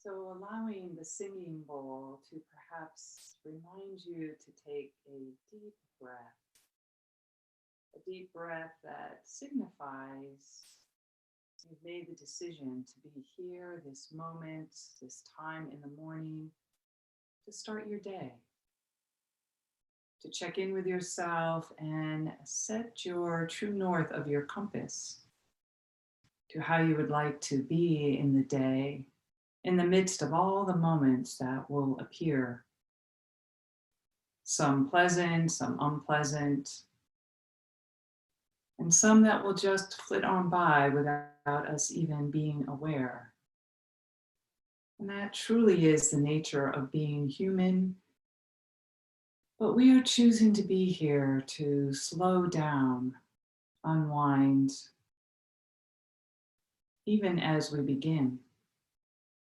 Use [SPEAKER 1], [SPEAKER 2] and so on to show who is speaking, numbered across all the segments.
[SPEAKER 1] So allowing the singing bowl to perhaps remind you to take a deep breath that signifies you've made the decision to be here, this moment, this time in the morning, to start your day, to check in with yourself and set your true north of your compass to how you would like to be in the day, in the midst of all the moments that will appear. Some pleasant, some unpleasant, and some that will just flit on by without us even being aware. And that truly is the nature of being human. But we are choosing to be here to slow down, unwind, even as we begin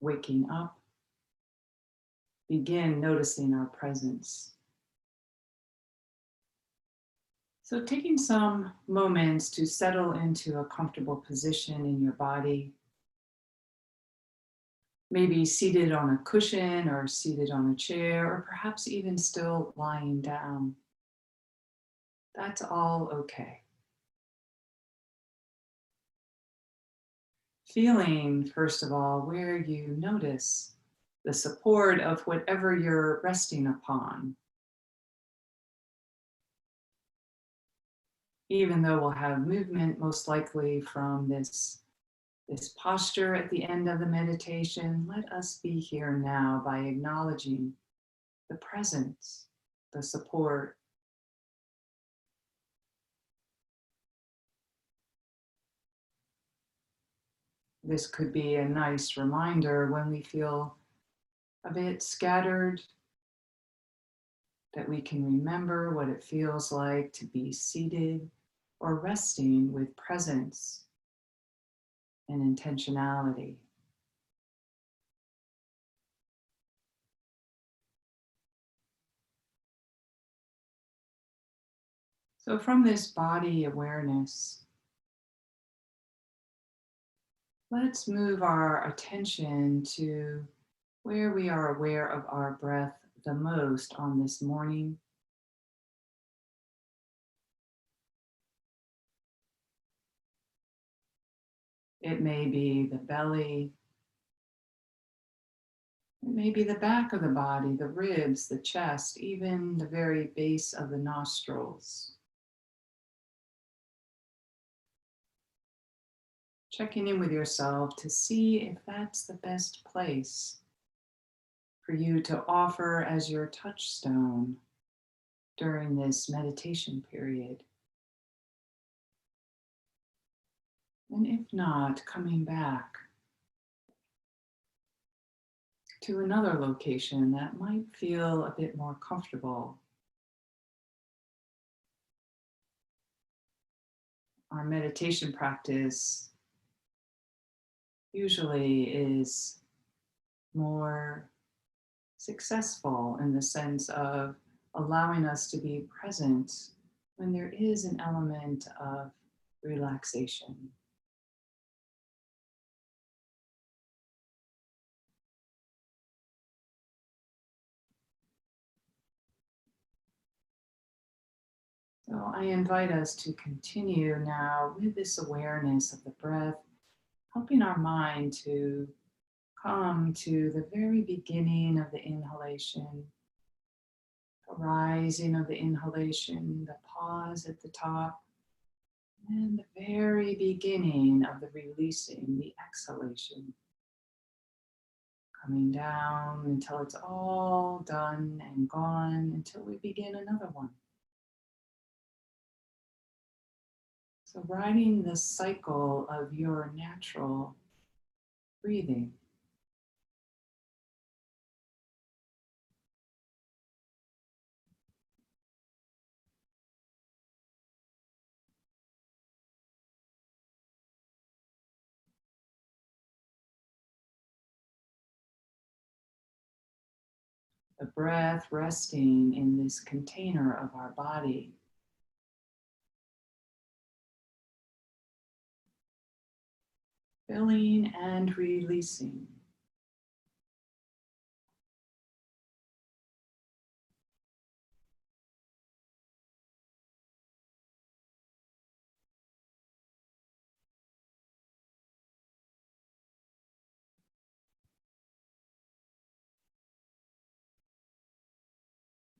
[SPEAKER 1] waking up, begin noticing our presence. So taking some moments to settle into a comfortable position in your body, maybe seated on a cushion or seated on a chair, or perhaps even still lying down. That's all okay. Feeling, first of all, where you notice the support of whatever you're resting upon. Even though we'll have movement most likely from this posture at the end of the meditation, let us be here now by acknowledging the presence, the support. This could be a nice reminder when we feel a bit scattered, that we can remember what it feels like to be seated or resting with presence and intentionality. So from this body awareness, let's move our attention to where we are aware of our breath the most on this morning. It may be the belly, it may be the back of the body, the ribs, the chest, even the very base of the nostrils. Checking in with yourself to see if that's the best place for you to offer as your touchstone during this meditation period. And if not, coming back to another location that might feel a bit more comfortable. Our meditation practice usually is more successful in the sense of allowing us to be present when there is an element of relaxation. So I invite us to continue now with this awareness of the breath, helping our mind to come to the very beginning of the inhalation, the rising of the inhalation, the pause at the top, and the very beginning of the releasing, the exhalation. Coming down until it's all done and gone, until we begin another one. So riding the cycle of your natural breathing. The breath resting in this container of our body. Filling and releasing.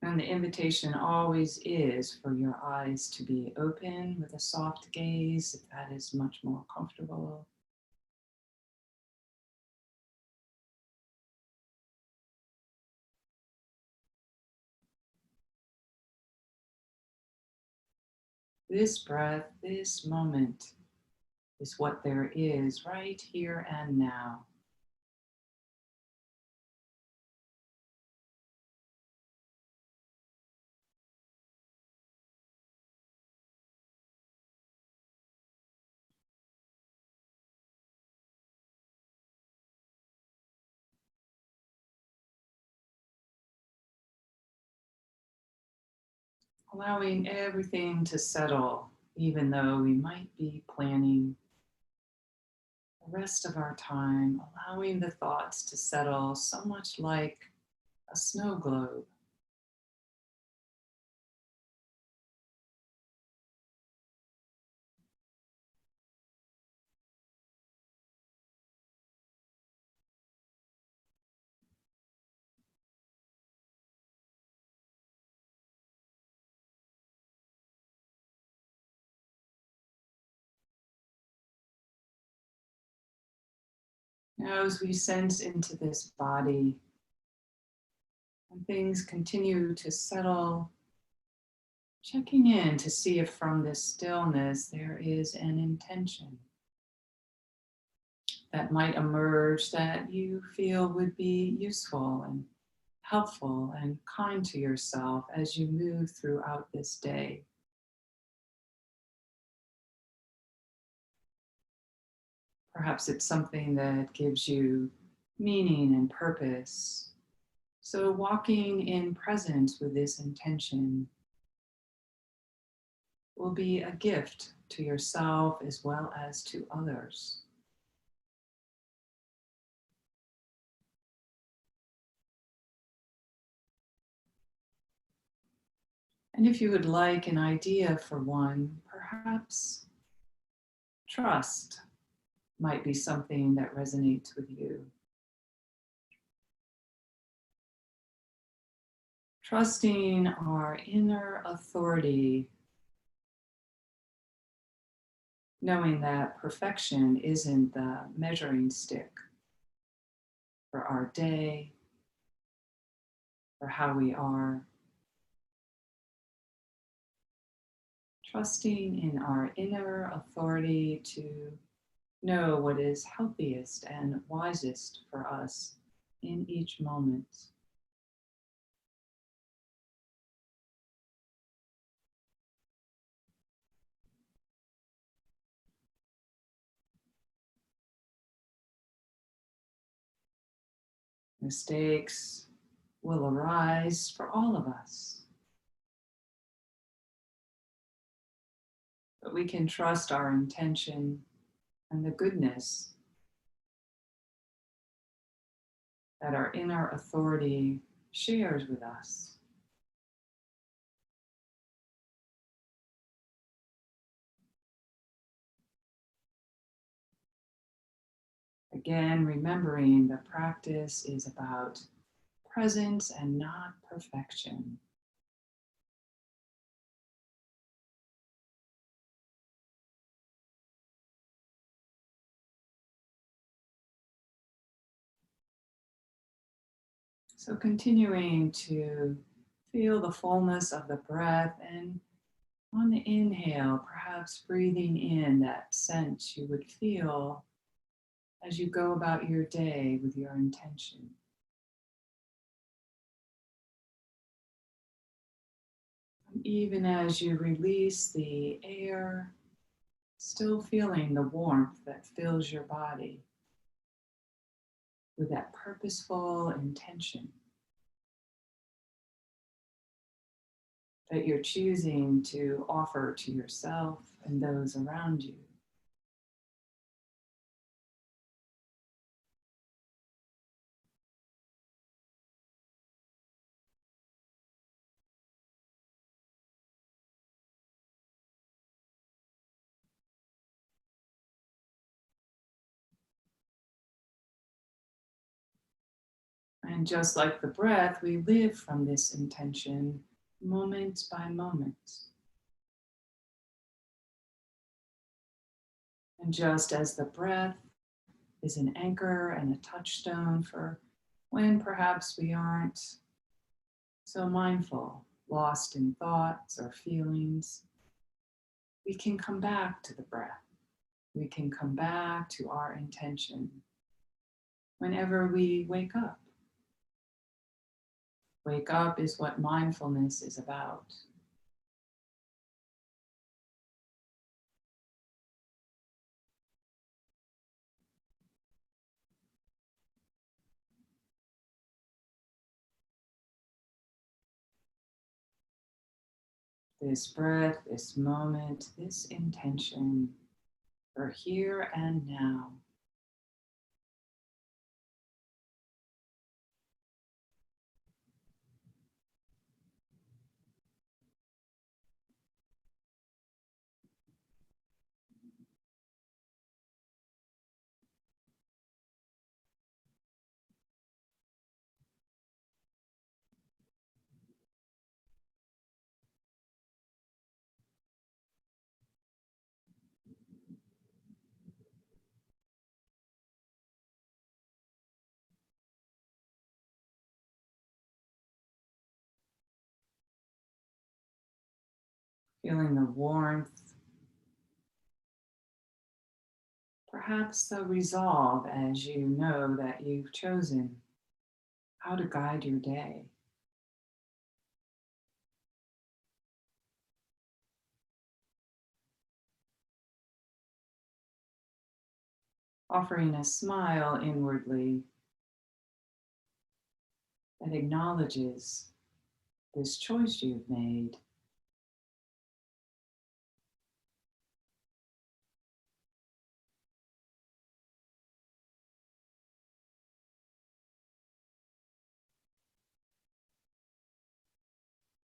[SPEAKER 1] And the invitation always is for your eyes to be open with a soft gaze, if that is much more comfortable. This breath, this moment is what there is right here and now. Allowing everything to settle, even though we might be planning the rest of our time, allowing the thoughts to settle so much like a snow globe. Now, as we sense into this body and things continue to settle, checking in to see if from this stillness there is an intention that might emerge that you feel would be useful and helpful and kind to yourself as you move throughout this day. Perhaps it's something that gives you meaning and purpose. So, walking in presence with this intention will be a gift to yourself as well as to others. And if you would like an idea for one, perhaps trust might be something that resonates with you. Trusting our inner authority, knowing that perfection isn't the measuring stick for our day, for how we are. Trusting in our inner authority to know what is healthiest and wisest for us in each moment. Mistakes will arise for all of us, but we can trust our intention and the goodness that our inner authority shares with us. Again, remembering the practice is about presence and not perfection. So continuing to feel the fullness of the breath, and on the inhale, perhaps breathing in that sense you would feel as you go about your day with your intention. And even as you release the air, still feeling the warmth that fills your body with that purposeful intention that you're choosing to offer to yourself and those around you. And just like the breath, we live from this intention moment by moment. And just as the breath is an anchor and a touchstone for when perhaps we aren't so mindful, lost in thoughts or feelings, we can come back to the breath. We can come back to our intention whenever we wake up. Wake up is what mindfulness is about. This breath, this moment, this intention for here and now. Feeling the warmth, perhaps the resolve as you know that you've chosen how to guide your day. Offering a smile inwardly that acknowledges this choice you've made.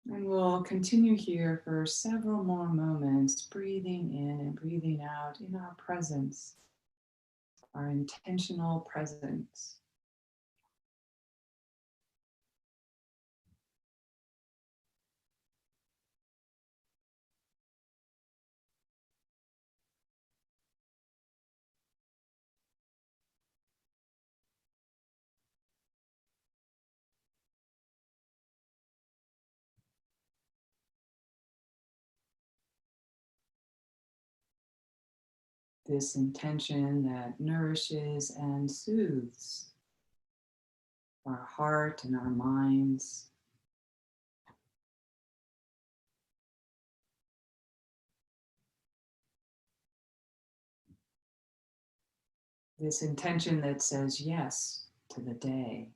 [SPEAKER 1] And we'll continue here for several more moments, breathing in and breathing out in our presence, our intentional presence. This intention that nourishes and soothes our heart and our minds. This intention that says yes to the day.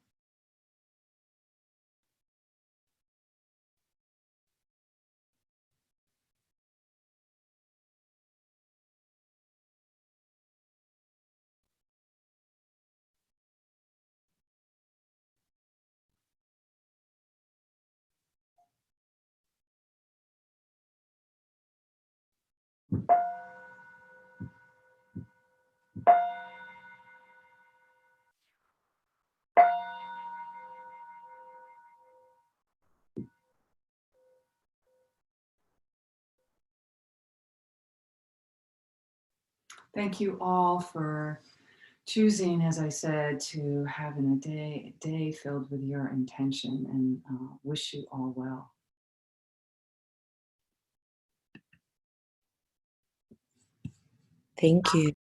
[SPEAKER 1] Thank you all for choosing, as I said, to have a day filled with your intention, and wish you all well.
[SPEAKER 2] Thank you.